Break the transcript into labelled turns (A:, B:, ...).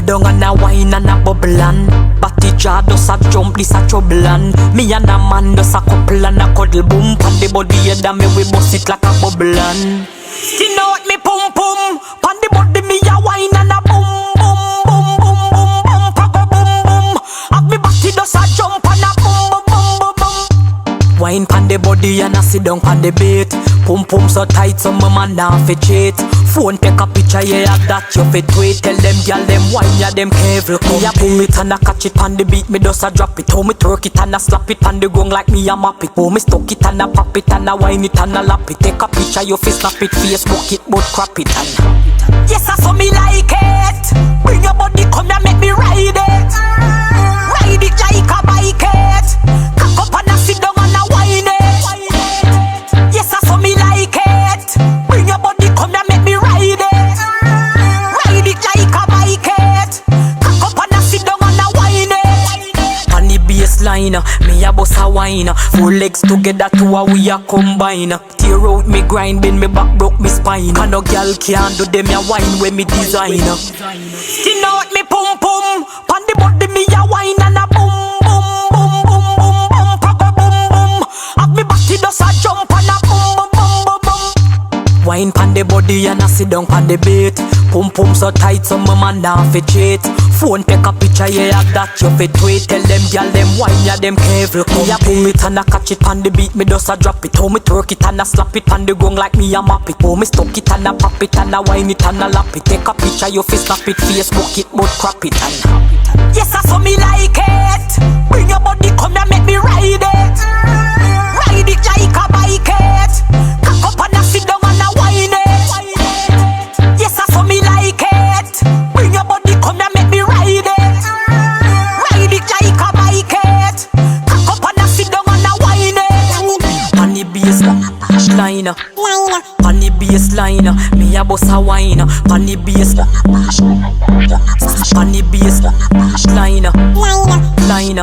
A: down and a wine and a bubble and Batty jaw does a jump, this a trouble and me and a man does a couple and a cuddle boom. Pan the body head and me we bust it like a bubble and you know what me pum pum. Pan the body me a wine and a boom boom boom boom boom boom pago boom boom. Have me batty does a jump and a boom boom boom boom boom. Wine pan the body and a sit down pan the bait. Pum pum so tight so my man now fi cheat. Phone take a picture, yeah, that you fit tweet. Tell them, girl, them wine, yeah, them careful. Me a pull it and a catch it on the beat. Me does a drop it. How me twerk it and a slap it on the gong like me a map it. How me stuck it and a pop it and a wine it and a lap it. Take a picture, you fi snap it, Facebook it, but crap it and yes, I saw me like it. Bring your body, come here, make me ride it. Ride it like a bike it. Cock up and a sit down and a wine it. Yes, I saw me like it. Bring your body, come here, make me ride it. Ride it like a bike it. Cock up and a sit down and a wine it. On the baseline, me a bust a wine. 4 legs together to a we a combine. Tear out me grind, bend me back, broke me spine. And no girl can't do them a wine when me design. You know what me pum pum. On the body me a wine and a boom boom boom boom boom boom pago boom boom. Have me body does a jump and a boom boom boom boom boom. Wine pan the body and a sit down pan the beat. Pum pum so tight so my man now fi cheat. Phone take a picture, yeah, that you fit tweet. Tell them, girl, them wine, yeah, them careful. Me a pull it and a catch it on the beat. Me does a drop it. How me twerk it and a slap it on the gong like me a map it. How me stuck it and a pop it and a wine it and a lap it. Take a picture, you fi snap it, Facebook it, but crap it and yes, I saw me like it. Bring your body, come here, make me ride it. Ride it like a bike it. Cock up and a sit down and a wine it. Yes, I saw me like it. Bring your body, come here, make me ride it. Ride it like a bike it. Cock up and a sit down and a wine it. On the baseline, on the baseline, me a bust a wine. On the baseline, on the baseline, line.